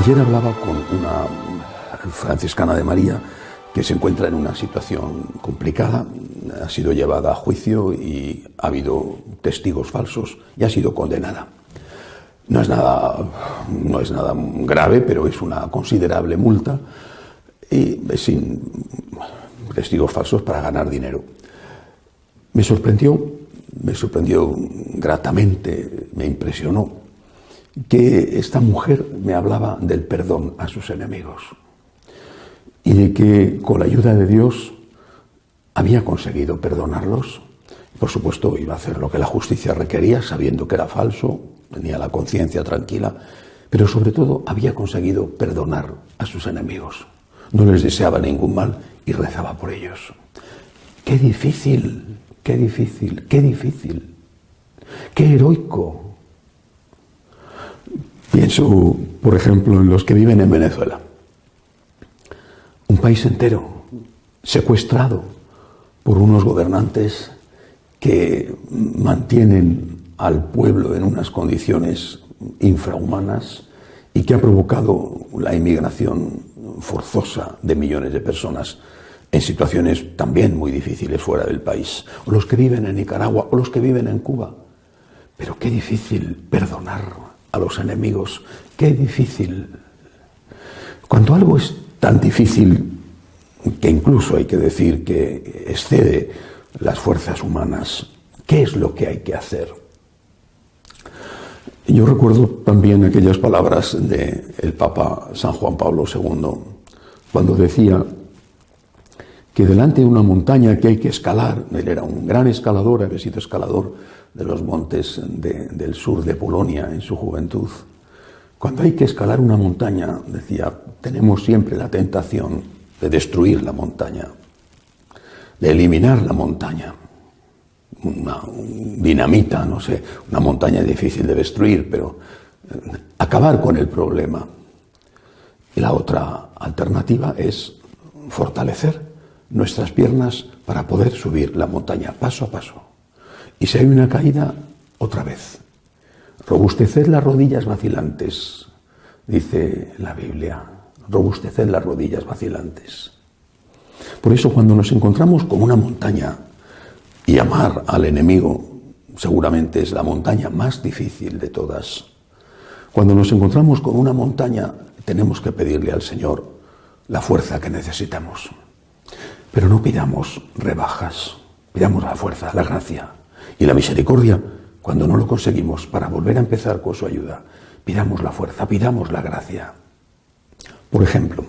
Ayer hablaba con una franciscana de María que se encuentra en una situación complicada, ha sido llevada a juicio y ha habido testigos falsos y ha sido condenada. No es nada grave, pero es una considerable multa y sin testigos falsos para ganar dinero. Me sorprendió gratamente, me impresionó que esta mujer me hablaba del perdón a sus enemigos y de que con la ayuda de Dios había conseguido perdonarlos. Por supuesto, iba a hacer lo que la justicia requería, sabiendo que era falso, tenía la conciencia tranquila, pero sobre todo había conseguido perdonar a sus enemigos. No les deseaba ningún mal y rezaba por ellos. ¡Qué difícil! ¡Qué difícil! ¡Qué difícil! ¡Qué heroico! Pienso, por ejemplo, en los que viven en Venezuela. Un país entero secuestrado por unos gobernantes que mantienen al pueblo en unas condiciones infrahumanas y que ha provocado la inmigración forzosa de millones de personas en situaciones también muy difíciles fuera del país. O los que viven en Nicaragua o los que viven en Cuba. Pero qué difícil perdonar a los enemigos, qué difícil. Cuando algo es tan difícil que incluso hay que decir que excede las fuerzas humanas, ¿qué es lo que hay que hacer? Yo recuerdo también aquellas palabras del Papa San Juan Pablo II, cuando decía que delante de una montaña que hay que escalar, él era un gran escalador, había sido escalador de los montes del sur de Polonia en su juventud. Cuando hay que escalar una montaña, decía, tenemos siempre la tentación de destruir la montaña, de eliminar la montaña. Una dinamita, no sé, una montaña difícil de destruir, pero acabar con el problema. Y la otra alternativa es fortalecer nuestras piernas para poder subir la montaña paso a paso. Y si hay una caída, otra vez. Robusteced las rodillas vacilantes, dice la Biblia. Robusteced las rodillas vacilantes. Por eso cuando nos encontramos con una montaña, y amar al enemigo seguramente es la montaña más difícil de todas. Cuando nos encontramos con una montaña, tenemos que pedirle al Señor la fuerza que necesitamos. Pero no pidamos rebajas, pidamos la fuerza, la gracia y la misericordia cuando no lo conseguimos para volver a empezar con su ayuda. Pidamos la fuerza, pidamos la gracia. Por ejemplo,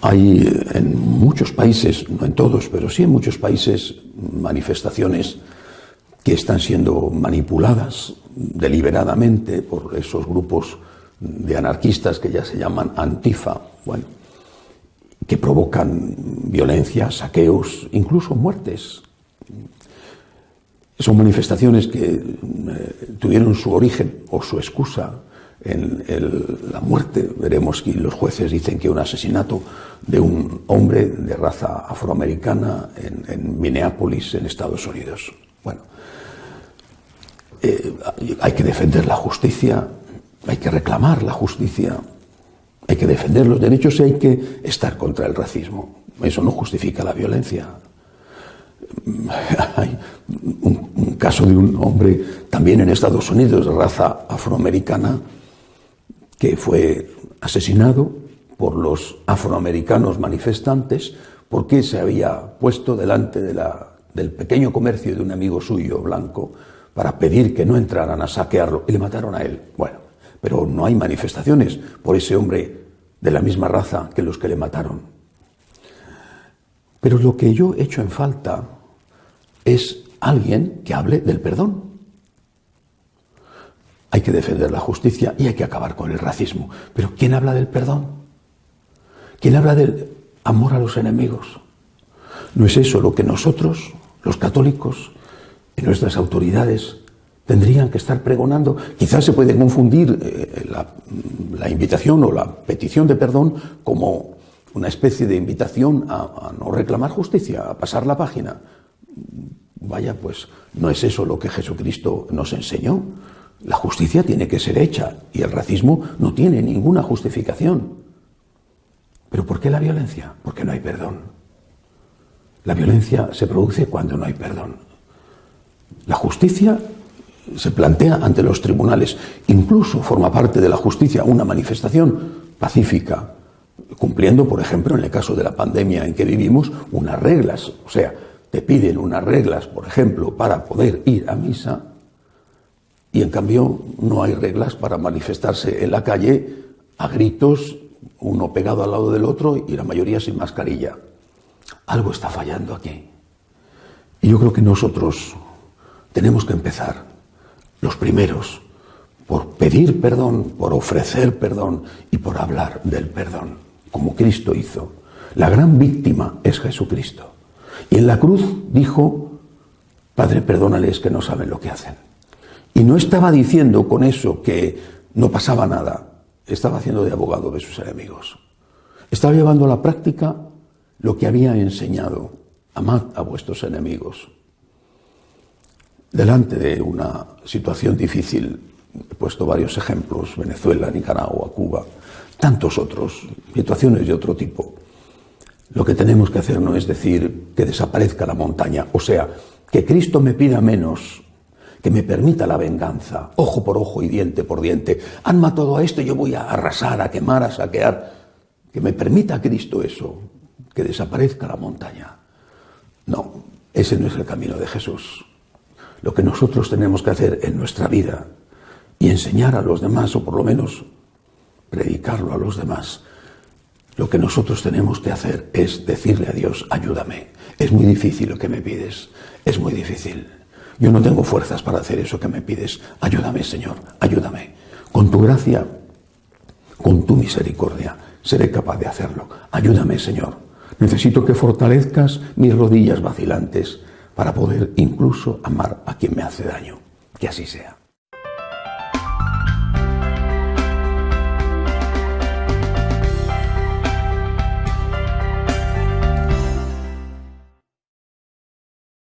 hay en muchos países, no en todos, pero sí en muchos países, manifestaciones que están siendo manipuladas deliberadamente por esos grupos de anarquistas que ya se llaman Antifa, bueno, que provocan violencia, saqueos, incluso muertes. Son manifestaciones que tuvieron su origen o su excusa en la muerte. Veremos que los jueces dicen que un asesinato de un hombre de raza afroamericana en Minneapolis, en Estados Unidos. Bueno, hay que defender la justicia, hay que reclamar la justicia, hay que defender los derechos y hay que estar contra el racismo. Eso no justifica la violencia. Hay un caso de un hombre también en Estados Unidos de raza afroamericana que fue asesinado por los afroamericanos manifestantes porque se había puesto delante del pequeño comercio de un amigo suyo blanco para pedir que no entraran a saquearlo y le mataron a él. Bueno, pero no hay manifestaciones por ese hombre de la misma raza que los que le mataron. Pero lo que yo echo en falta es alguien que hable del perdón. Hay que defender la justicia y hay que acabar con el racismo. Pero ¿quién habla del perdón? ¿Quién habla del amor a los enemigos? ¿No es eso lo que nosotros, los católicos, y nuestras autoridades tendrían que estar pregonando? Quizás se puede confundir la invitación o la petición de perdón como una especie de invitación a no reclamar justicia, a pasar la página. Vaya, pues no es eso lo que Jesucristo nos enseñó. La justicia tiene que ser hecha y el racismo no tiene ninguna justificación. ¿Pero por qué la violencia? Porque no hay perdón. La violencia se produce cuando no hay perdón. La justicia se plantea ante los tribunales. Incluso forma parte de la justicia una manifestación pacífica, cumpliendo, por ejemplo, en el caso de la pandemia en que vivimos, unas reglas. O sea, te piden unas reglas, por ejemplo, para poder ir a misa, y en cambio no hay reglas para manifestarse en la calle a gritos, uno pegado al lado del otro y la mayoría sin mascarilla. Algo está fallando aquí. Y yo creo que nosotros tenemos que empezar, los primeros, por pedir perdón, por ofrecer perdón y por hablar del perdón, como Cristo hizo. La gran víctima es Jesucristo. Y en la cruz dijo: Padre, perdónales que no saben lo que hacen. Y no estaba diciendo con eso que no pasaba nada, estaba haciendo de abogado de sus enemigos. Estaba llevando a la práctica lo que había enseñado: amad a vuestros enemigos. Delante de una situación difícil, he puesto varios ejemplos: Venezuela, Nicaragua, Cuba, tantos otros, situaciones de otro tipo. Lo que tenemos que hacer no es decir que desaparezca la montaña, o sea, que Cristo me pida menos, que me permita la venganza, ojo por ojo y diente por diente. Han matado a esto, yo voy a arrasar, a quemar, a saquear. Que me permita Cristo eso, que desaparezca la montaña. No, ese no es el camino de Jesús. Lo que nosotros tenemos que hacer en nuestra vida y enseñar a los demás, o por lo menos predicarlo a los demás, lo que nosotros tenemos que hacer es decirle a Dios: ayúdame. Es muy difícil lo que me pides, es muy difícil. Yo no tengo fuerzas para hacer eso que me pides. Ayúdame, Señor, ayúdame. Con tu gracia, con tu misericordia, seré capaz de hacerlo. Ayúdame, Señor. Necesito que fortalezcas mis rodillas vacilantes para poder incluso amar a quien me hace daño. Que así sea.